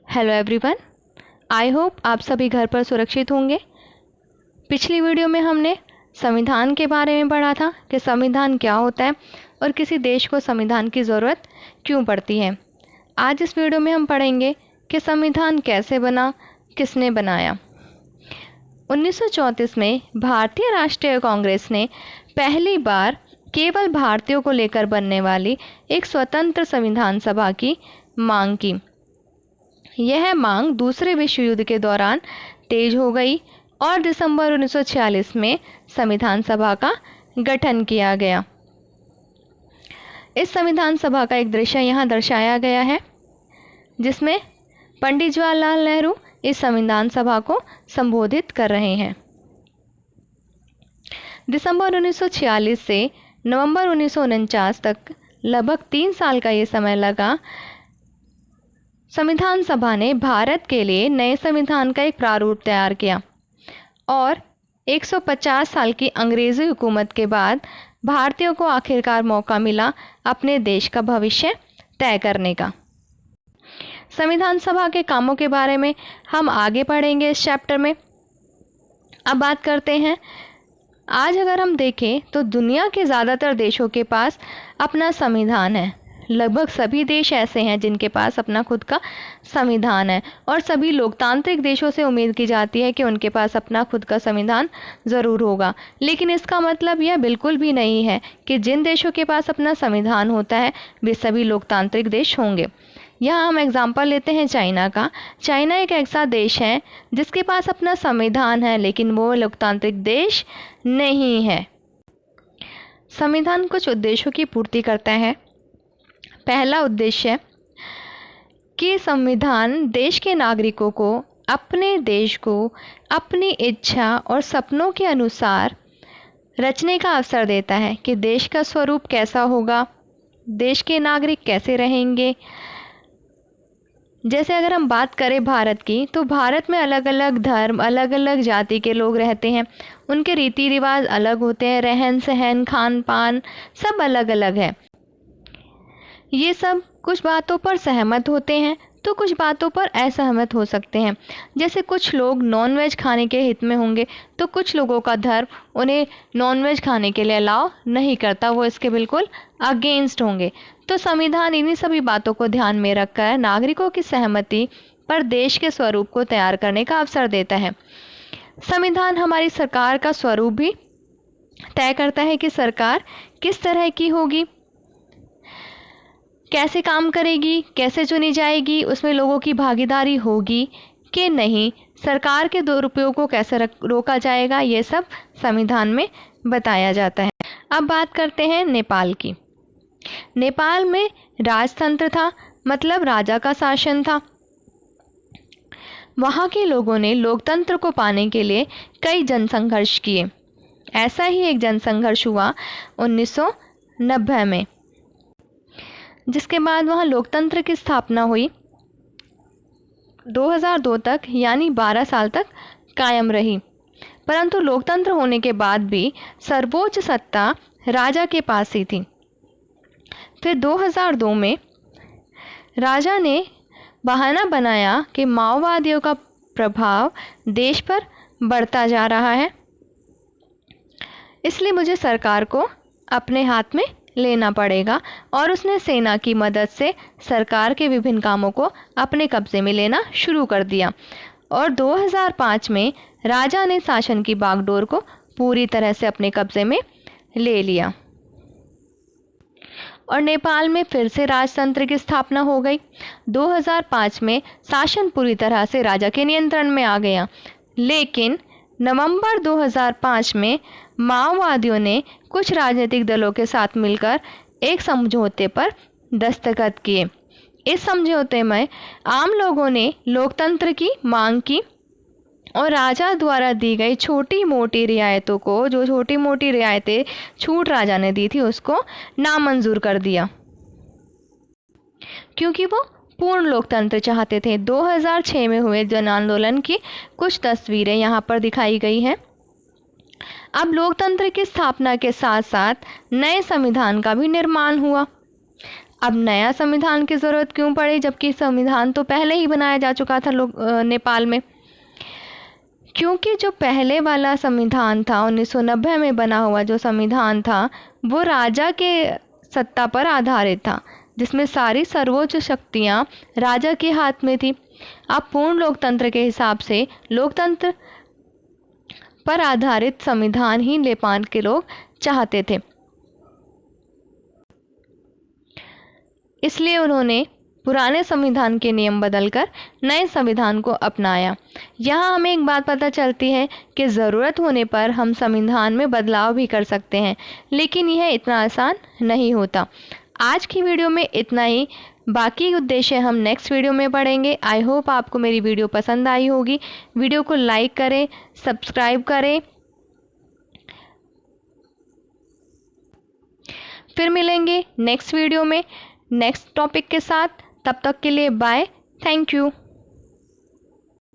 Hello everyone, I hope आप सभी घर पर सुरक्षित होंगे। पिछली वीडियो में हमने संविधान के बारे में पढ़ा था कि संविधान क्या होता है और किसी देश को संविधान की ज़रूरत क्यों पड़ती है। आज इस वीडियो में हम पढ़ेंगे कि संविधान कैसे बना, किसने बनाया। 1934 में भारतीय राष्ट्रीय कांग्रेस ने पहली बार केवल भारतीयों को लेकर बनने वाली एक स्वतंत्र संविधान सभा की मांग की। यह मांग दूसरे विश्व युद्ध के दौरान तेज हो गई और दिसंबर 1946 में संविधान सभा का गठन किया गया। इस संविधान सभा का एक दृश्य यहाँ दर्शाया गया है, जिसमें पंडित जवाहरलाल नेहरू इस संविधान सभा को संबोधित कर रहे हैं। दिसंबर 1946 से नवंबर 1949 तक लगभग 3 साल का ये समय लगा। संविधान सभा ने भारत के लिए नए संविधान का एक प्रारूप तैयार किया और 150 साल की अंग्रेज़ी हुकूमत के बाद भारतीयों को आखिरकार मौका मिला अपने देश का भविष्य तय करने का। संविधान सभा के कामों के बारे में हम आगे पढ़ेंगे इस चैप्टर में। अब बात करते हैं, आज अगर हम देखें तो दुनिया के ज़्यादातर देशों के पास अपना संविधान है। लगभग सभी देश ऐसे हैं जिनके पास अपना खुद का संविधान है और सभी लोकतांत्रिक देशों से उम्मीद की जाती है कि उनके पास अपना खुद का संविधान ज़रूर होगा। लेकिन इसका मतलब यह बिल्कुल भी नहीं है कि जिन देशों के पास अपना संविधान होता है वे सभी लोकतांत्रिक देश होंगे। यहाँ हम एग्जाम्पल लेते हैं चाइना का। चाइना एक ऐसा देश है जिसके पास अपना संविधान है, लेकिन वो लोकतांत्रिक देश नहीं है। संविधान कुछ उद्देश्यों की पूर्ति करता है। पहला उद्देश्य कि संविधान देश के नागरिकों को अपने देश को अपनी इच्छा और सपनों के अनुसार रचने का अवसर देता है कि देश का स्वरूप कैसा होगा, देश के नागरिक कैसे रहेंगे। जैसे अगर हम बात करें भारत की, तो भारत में अलग अलग धर्म, अलग अलग जाति के लोग रहते हैं। उनके रीति रिवाज अलग होते हैं, रहन सहन, खान पान सब अलग अलग है। ये सब कुछ बातों पर सहमत होते हैं तो कुछ बातों पर असहमत हो सकते हैं। जैसे कुछ लोग नॉनवेज खाने के हित में होंगे तो कुछ लोगों का धर्म उन्हें नॉनवेज खाने के लिए अलाउ नहीं करता, वो इसके बिल्कुल अगेंस्ट होंगे। तो संविधान इन्हीं सभी बातों को ध्यान में रखकर नागरिकों की सहमति पर देश के स्वरूप को तैयार करने का अवसर देता है। संविधान हमारी सरकार का स्वरूप भी तय करता है कि सरकार किस तरह की होगी, कैसे काम करेगी, कैसे चुनी जाएगी, उसमें लोगों की भागीदारी होगी कि नहीं, सरकार के दुरुपयोग को कैसे रोका जाएगा, ये सब संविधान में बताया जाता है। अब बात करते हैं नेपाल की। नेपाल में राजतंत्र था, मतलब राजा का शासन था। वहाँ के लोगों ने लोकतंत्र को पाने के लिए कई जनसंघर्ष किए। ऐसा ही एक जनसंघर्ष हुआ 1990 में, जिसके बाद वहाँ लोकतंत्र की स्थापना हुई। 2002 तक यानी 12 साल तक कायम रही। परंतु लोकतंत्र होने के बाद भी सर्वोच्च सत्ता राजा के पास ही थी। फिर 2002 में राजा ने बहाना बनाया कि माओवादियों का प्रभाव देश पर बढ़ता जा रहा है, इसलिए मुझे सरकार को अपने हाथ में लेना पड़ेगा, और उसने सेना की मदद से सरकार के विभिन्न कामों को अपने कब्जे में लेना शुरू कर दिया। और 2005 में राजा ने शासन की बागडोर को पूरी तरह से अपने कब्जे में ले लिया और नेपाल में फिर से राजतंत्र की स्थापना हो गई। 2005 में शासन पूरी तरह से राजा के नियंत्रण में आ गया, लेकिन नवंबर 2005 में माओवादियों ने कुछ राजनीतिक दलों के साथ मिलकर एक समझौते पर दस्तखत किए। इस समझौते में आम लोगों ने लोकतंत्र की मांग की और राजा द्वारा दी गई छोटी मोटी रियायतों को, जो छोटी मोटी रियायतें छूट राजा ने दी थी, उसको नामंजूर कर दिया, क्योंकि वो पूर्ण लोकतंत्र चाहते थे। 2006 में हुए जन आंदोलन की कुछ तस्वीरें यहाँ पर दिखाई गई हैं। अब लोकतंत्र की स्थापना के साथ साथ नए संविधान का भी निर्माण हुआ। अब नया संविधान की ज़रूरत क्यों पड़ी, जबकि संविधान तो पहले ही बनाया जा चुका था नेपाल में? क्योंकि जो पहले वाला संविधान था 1990 में बना हुआ जो संविधान था वो राजा के सत्ता पर आधारित था, जिसमें सारी सर्वोच्च शक्तियां राजा के हाथ में थी। अब पूर्ण लोकतंत्र के हिसाब से लोकतंत्र पर आधारित संविधान ही नेपाल के लोग चाहते थे। इसलिए उन्होंने पुराने संविधान के नियम बदलकर नए संविधान को अपनाया। यहाँ हमें एक बात पता चलती है कि ज़रूरत होने पर हम संविधान में बदलाव भी कर सकते हैं, लेकिन यह इतना आसान नहीं होता। आज की वीडियो में इतना ही, बाकी उद्देश्य हम नेक्स्ट वीडियो में पढ़ेंगे। आई होप आपको मेरी वीडियो पसंद आई होगी। वीडियो को लाइक करें, सब्सक्राइब करें। फिर मिलेंगे नेक्स्ट वीडियो में नेक्स्ट टॉपिक के साथ। तब तक के लिए बाय। Thank you.